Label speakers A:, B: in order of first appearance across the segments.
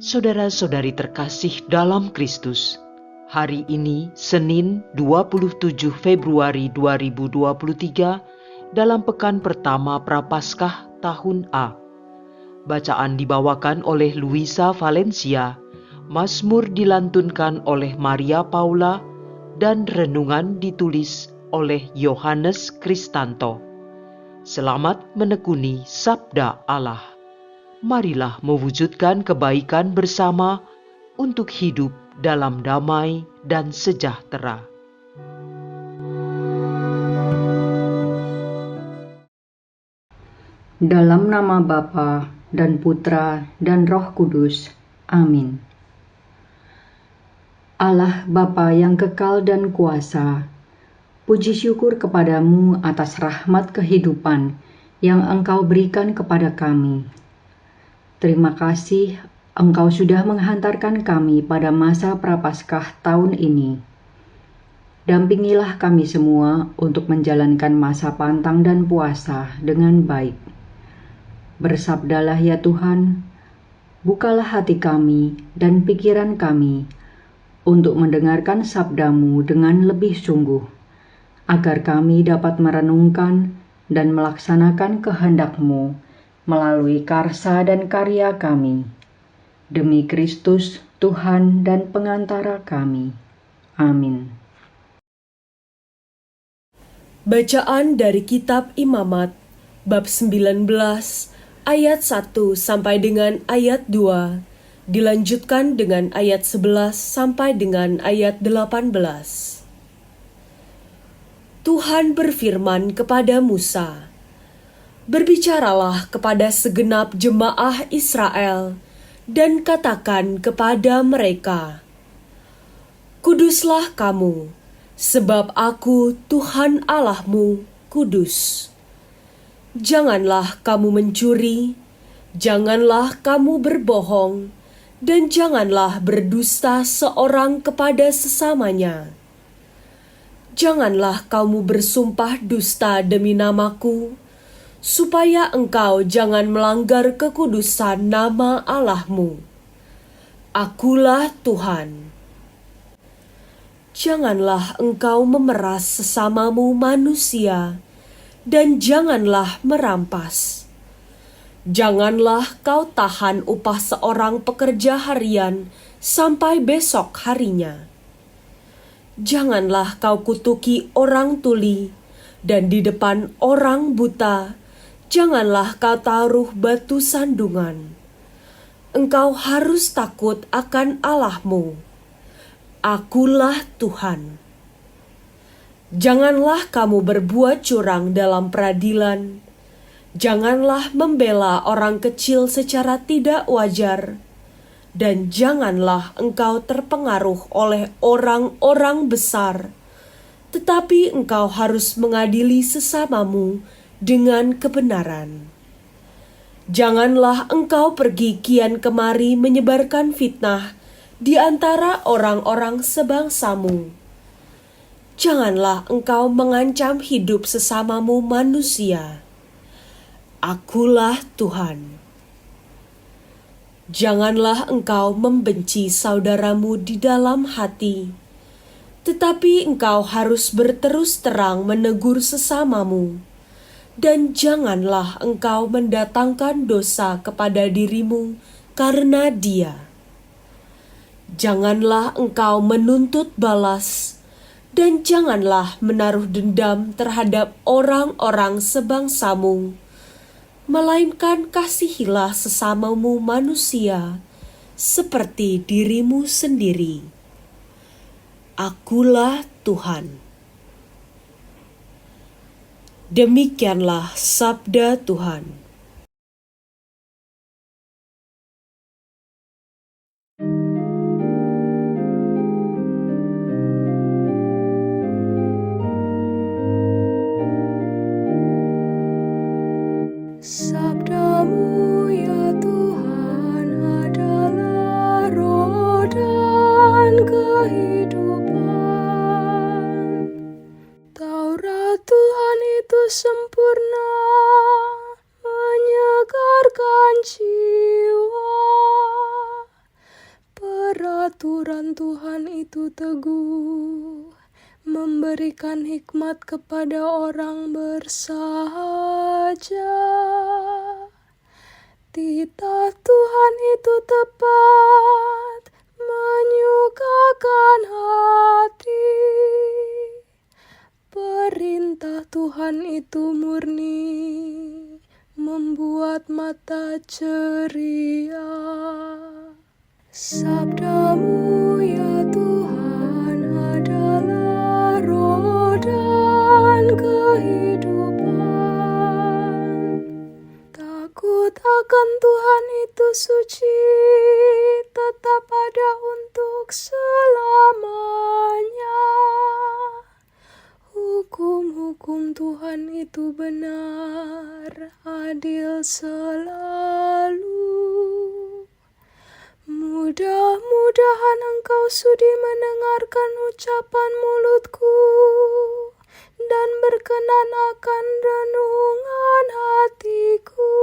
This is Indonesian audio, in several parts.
A: Saudara-saudari terkasih dalam Kristus, hari ini Senin 27 Februari 2023 dalam pekan pertama Prapaskah tahun A. Bacaan dibawakan oleh Luisa Valencia, Mazmur dilantunkan oleh Maria Paula, dan renungan ditulis oleh Yohanes Kristanto. Selamat menekuni Sabda Allah. Marilah mewujudkan kebaikan bersama untuk hidup dalam damai dan sejahtera.
B: Dalam nama Bapa dan Putra dan Roh Kudus. Amin. Allah Bapa yang kekal dan kuasa, puji syukur kepadamu atas rahmat kehidupan yang Engkau berikan kepada kami. Terima kasih Engkau sudah menghantarkan kami pada masa Prapaskah tahun ini. Dampingilah kami semua untuk menjalankan masa pantang dan puasa dengan baik. Bersabdalah ya Tuhan, bukalah hati kami dan pikiran kami untuk mendengarkan sabda-Mu dengan lebih sungguh, agar kami dapat merenungkan dan melaksanakan kehendak-Mu melalui karsa dan karya kami. Demi Kristus, Tuhan dan pengantara kami. Amin.
C: Bacaan dari Kitab Imamat, bab 19, ayat 1 sampai dengan ayat 2, dilanjutkan dengan ayat 11 sampai dengan ayat 18. Tuhan berfirman kepada Musa, "Berbicaralah kepada segenap jemaah Israel dan katakan kepada mereka, Kuduslah kamu, sebab Aku Tuhan Allahmu kudus. Janganlah kamu mencuri, janganlah kamu berbohong, dan janganlah berdusta seorang kepada sesamanya. Janganlah kamu bersumpah dusta demi namaku, supaya engkau jangan melanggar kekudusan nama Allahmu. Akulah Tuhan. Janganlah engkau memeras sesamamu manusia, dan janganlah merampas. Janganlah kau tahan upah seorang pekerja harian sampai besok harinya. Janganlah kau kutuki orang tuli, dan di depan orang buta janganlah kau taruh batu sandungan. Engkau harus takut akan Allahmu. Akulah Tuhan. Janganlah kamu berbuat curang dalam peradilan. Janganlah membela orang kecil secara tidak wajar. Dan janganlah engkau terpengaruh oleh orang-orang besar. Tetapi engkau harus mengadili sesamamu dengan kebenaran. Janganlah engkau pergi kian kemari menyebarkan fitnah di antara orang-orang sebangsamu. Janganlah engkau mengancam hidup sesamamu manusia. Akulah Tuhan. Janganlah engkau membenci saudaramu di dalam hati, tetapi engkau harus berterus terang menegur sesamamu, dan janganlah engkau mendatangkan dosa kepada dirimu karena dia. Janganlah engkau menuntut balas, dan janganlah menaruh dendam terhadap orang-orang sebangsamu, melainkan kasihilah sesamamu manusia seperti dirimu sendiri. Akulah Tuhan. Demikianlah sabda Tuhan.
D: Sabdamu ya Tuhan adalah roh dan kehidupan. Taurat Tuhan itu sempurna, menyegarkan jiwa. aturan Tuhan itu teguh, memberikan hikmat kepada orang bersahaja. Titah Tuhan itu tepat, menyukakan hati. Perintah Tuhan itu murni, membuat mata ceria. Sabdamu ya Tuhan adalah roh dan kehidupan. Takut akan Tuhan itu suci, tetap ada untuk selamanya. Hukum-hukum Tuhan itu benar, adil selalu. Mudah-mudahan engkau sudi mendengarkan ucapan mulutku dan berkenan akan renungan hatiku.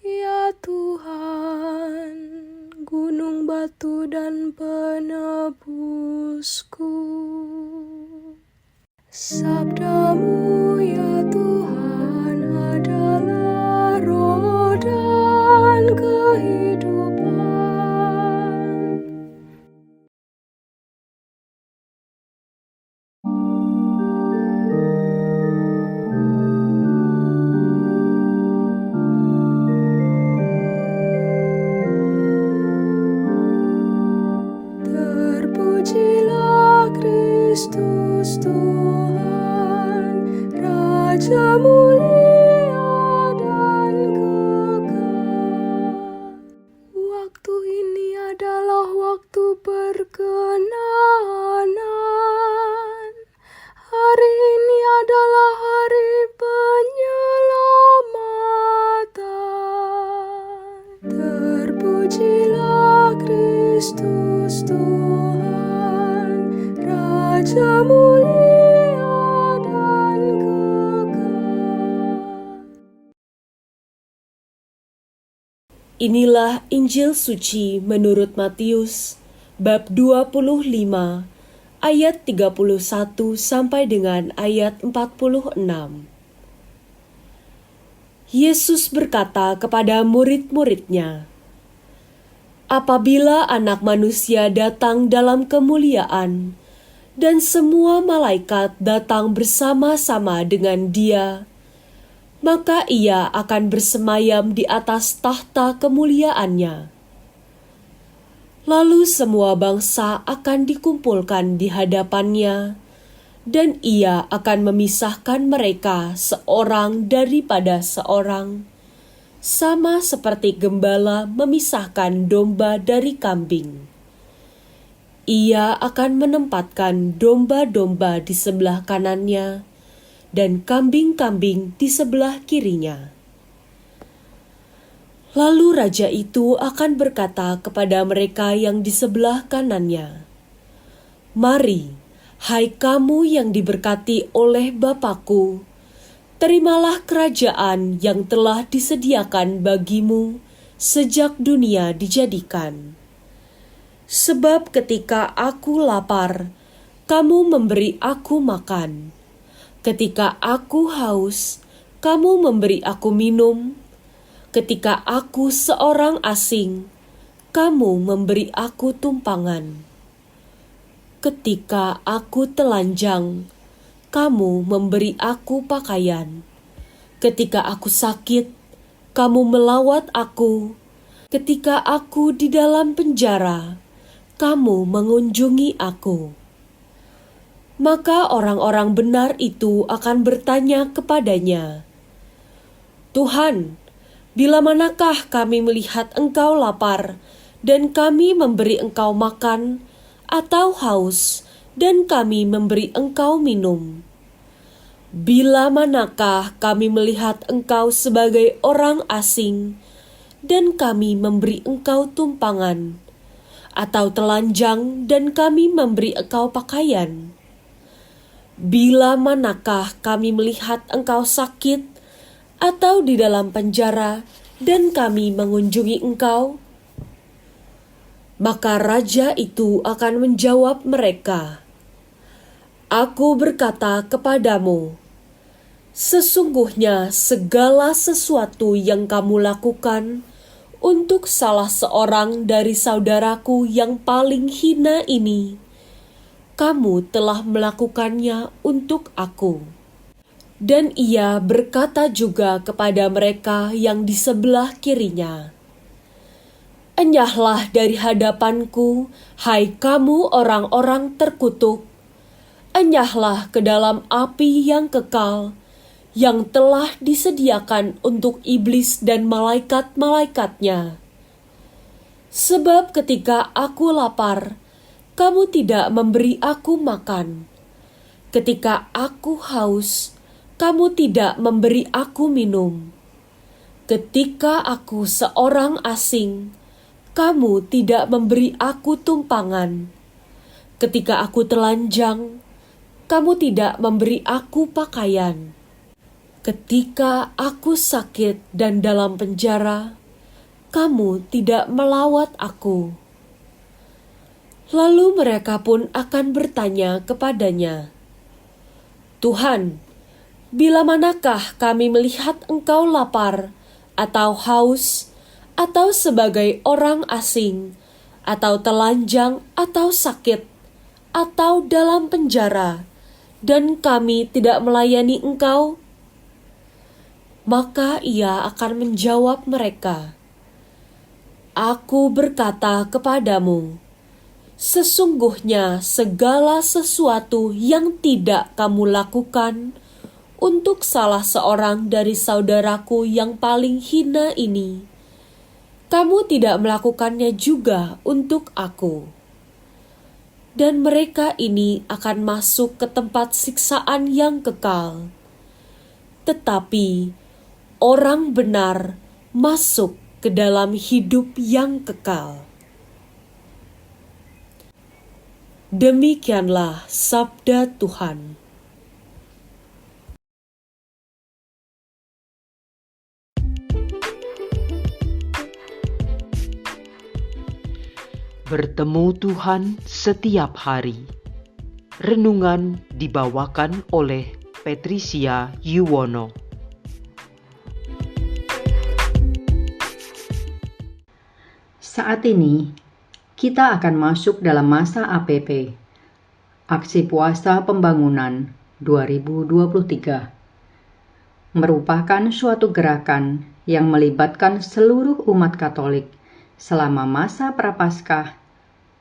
D: Ya Tuhan, gunung batu dan penebusku. Sabdamu ya Tuhan adalah roh dan kehidupan. Terpujilah Kristus Tuhan, Raja mulia dan kekal. Waktu ini adalah waktu perkenanan. Hari ini adalah hari penyelamatan. Terpujilah Kristus Tuhan, Raja mulia dan kekal.
C: Inilah Injil suci menurut Matius bab 25 ayat 31 sampai dengan ayat 46. Yesus berkata kepada murid-muridnya, "Apabila Anak Manusia datang dalam kemuliaan, dan semua malaikat datang bersama-sama dengan Dia, maka Ia akan bersemayam di atas tahta kemuliaannya. Lalu semua bangsa akan dikumpulkan di hadapannya, dan Ia akan memisahkan mereka seorang daripada seorang, sama seperti gembala memisahkan domba dari kambing. Ia akan menempatkan domba-domba di sebelah kanannya dan kambing-kambing di sebelah kirinya. Lalu raja itu akan berkata kepada mereka yang di sebelah kanannya, 'Mari, hai kamu yang diberkati oleh Bapa-Ku, terimalah kerajaan yang telah disediakan bagimu sejak dunia dijadikan. Sebab ketika aku lapar, kamu memberi aku makan. Ketika aku haus, kamu memberi aku minum. Ketika aku seorang asing, kamu memberi aku tumpangan. Ketika aku telanjang, kamu memberi aku pakaian. Ketika aku sakit, kamu melawat aku. Ketika aku di dalam penjara, kamu mengunjungi aku.' Maka orang-orang benar itu akan bertanya kepadanya, 'Tuhan, bila manakah kami melihat Engkau lapar dan kami memberi Engkau makan, atau haus dan kami memberi Engkau minum? Bila manakah kami melihat Engkau sebagai orang asing dan kami memberi Engkau tumpangan, atau telanjang dan kami memberi Engkau pakaian? Bila manakah kami melihat Engkau sakit atau di dalam penjara dan kami mengunjungi Engkau?' Maka raja itu akan menjawab mereka, "Aku berkata kepadamu, sesungguhnya segala sesuatu yang kamu lakukan untuk salah seorang dari saudaraku yang paling hina ini, kamu telah melakukannya untuk aku." Dan ia berkata juga kepada mereka yang di sebelah kirinya, "Enyahlah dari hadapanku, hai kamu orang-orang terkutuk. Enyahlah ke dalam api yang kekal, yang telah disediakan untuk iblis dan malaikat-malaikatnya. Sebab ketika aku lapar, kamu tidak memberi aku makan. Ketika aku haus, kamu tidak memberi aku minum. Ketika aku seorang asing, kamu tidak memberi aku tumpangan. Ketika aku telanjang, kamu tidak memberi aku pakaian. Ketika aku sakit dan dalam penjara, kamu tidak melawat aku." Lalu mereka pun akan bertanya kepadanya, "Tuhan, bila manakah kami melihat Engkau lapar, atau haus, atau sebagai orang asing, atau telanjang, atau sakit, atau dalam penjara, dan kami tidak melayani Engkau?" Maka ia akan menjawab mereka, "Aku berkata kepadamu, sesungguhnya segala sesuatu yang tidak kamu lakukan untuk salah seorang dari saudaraku yang paling hina ini, kamu tidak melakukannya juga untuk aku." Dan mereka ini akan masuk ke tempat siksaan yang kekal. Tetapi orang benar masuk ke dalam hidup yang kekal. Demikianlah sabda Tuhan.
A: Bertemu Tuhan setiap hari. Renungan dibawakan oleh Patricia Yuwono.
B: Saat ini, kita akan masuk dalam masa APP, Aksi Puasa Pembangunan 2023. Merupakan suatu gerakan yang melibatkan seluruh umat Katolik selama masa Prapaskah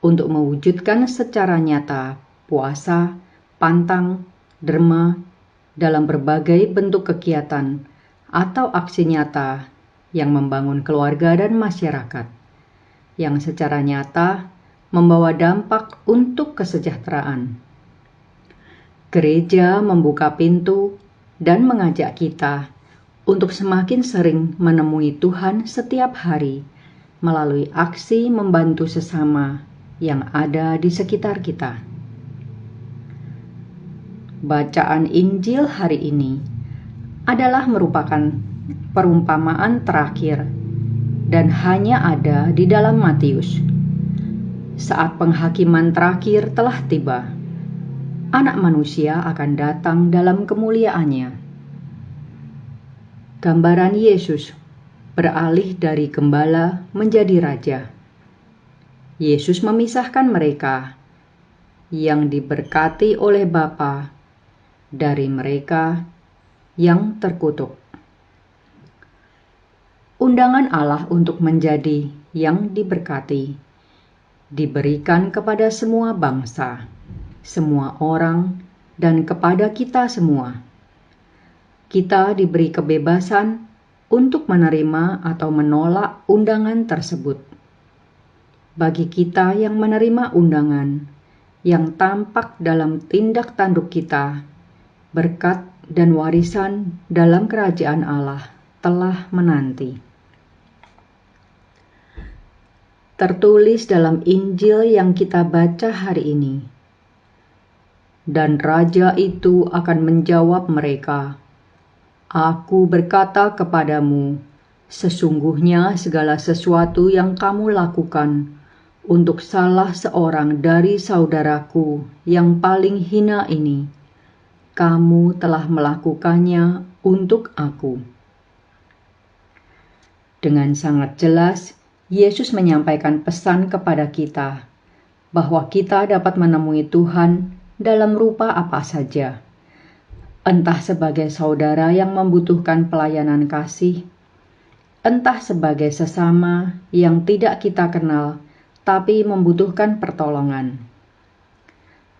B: untuk mewujudkan secara nyata puasa, pantang, derma dalam berbagai bentuk kegiatan atau aksi nyata yang membangun keluarga dan masyarakat, yang secara nyata membawa dampak untuk kesejahteraan. Gereja membuka pintu dan mengajak kita untuk semakin sering menemui Tuhan setiap hari melalui aksi membantu sesama yang ada di sekitar kita. Bacaan Injil hari ini adalah merupakan perumpamaan terakhir dan hanya ada di dalam Matius. Saat penghakiman terakhir telah tiba, Anak Manusia akan datang dalam kemuliaannya. Gambaran Yesus beralih dari gembala menjadi raja. Yesus memisahkan mereka yang diberkati oleh Bapa dari mereka yang terkutuk. Undangan Allah untuk menjadi yang diberkati diberikan kepada semua bangsa, semua orang, dan kepada kita semua. Kita diberi kebebasan untuk menerima atau menolak undangan tersebut. Bagi kita yang menerima undangan, yang tampak dalam tindak tanduk kita, berkat dan warisan dalam kerajaan Allah telah menanti. Tertulis dalam Injil yang kita baca hari ini, dan raja itu akan menjawab mereka, "Aku berkata kepadamu, sesungguhnya segala sesuatu yang kamu lakukan untuk salah seorang dari saudaraku yang paling hina ini, kamu telah melakukannya untuk aku." Dengan sangat jelas, Yesus menyampaikan pesan kepada kita bahwa kita dapat menemui Tuhan dalam rupa apa saja, entah sebagai saudara yang membutuhkan pelayanan kasih, entah sebagai sesama yang tidak kita kenal tapi membutuhkan pertolongan.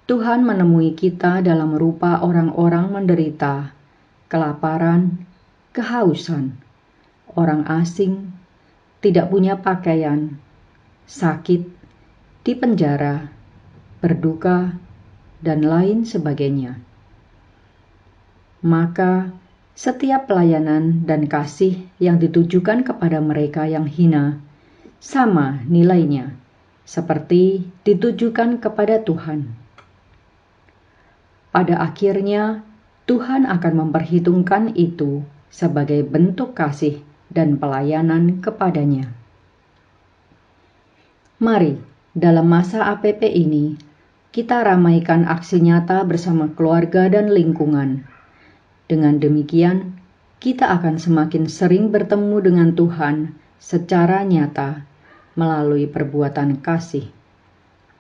B: Tuhan menemui kita dalam rupa orang-orang menderita, kelaparan, kehausan, orang asing, tidak punya pakaian, sakit, di penjara, berduka, dan lain sebagainya. Maka, setiap pelayanan dan kasih yang ditujukan kepada mereka yang hina sama nilainya, seperti ditujukan kepada Tuhan. Pada akhirnya, Tuhan akan memperhitungkan itu sebagai bentuk kasih dan pelayanan kepadanya. Mari, dalam masa APP ini, kita ramaikan aksi nyata bersama keluarga dan lingkungan. Dengan demikian, kita akan semakin sering bertemu dengan Tuhan secara nyata melalui perbuatan kasih,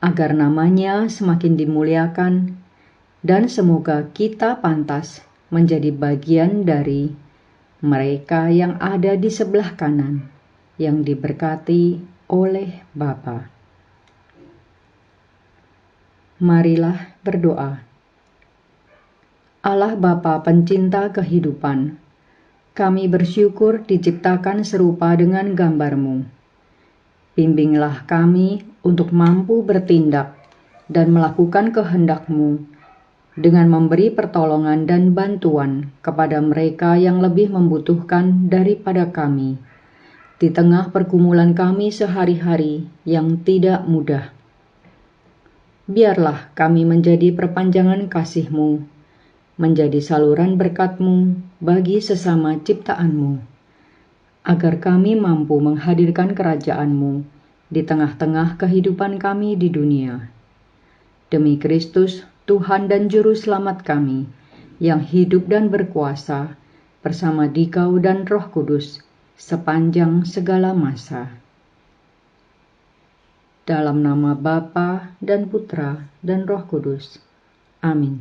B: agar namanya semakin dimuliakan, dan semoga kita pantas menjadi bagian dari mereka yang ada di sebelah kanan, yang diberkati oleh Bapa. Marilah berdoa. Allah Bapa pencinta kehidupan, kami bersyukur diciptakan serupa dengan gambar-Mu. Bimbinglah kami untuk mampu bertindak dan melakukan kehendak-Mu dengan memberi pertolongan dan bantuan kepada mereka yang lebih membutuhkan daripada kami, di tengah pergumulan kami sehari-hari yang tidak mudah. Biarlah kami menjadi perpanjangan kasih-Mu, menjadi saluran berkat-Mu bagi sesama ciptaan-Mu, agar kami mampu menghadirkan kerajaan-Mu di tengah-tengah kehidupan kami di dunia. Demi Kristus, Tuhan dan Juru Selamat kami, yang hidup dan berkuasa bersama Dikau dan Roh Kudus sepanjang segala masa. Dalam nama Bapa dan Putra dan Roh Kudus. Amin.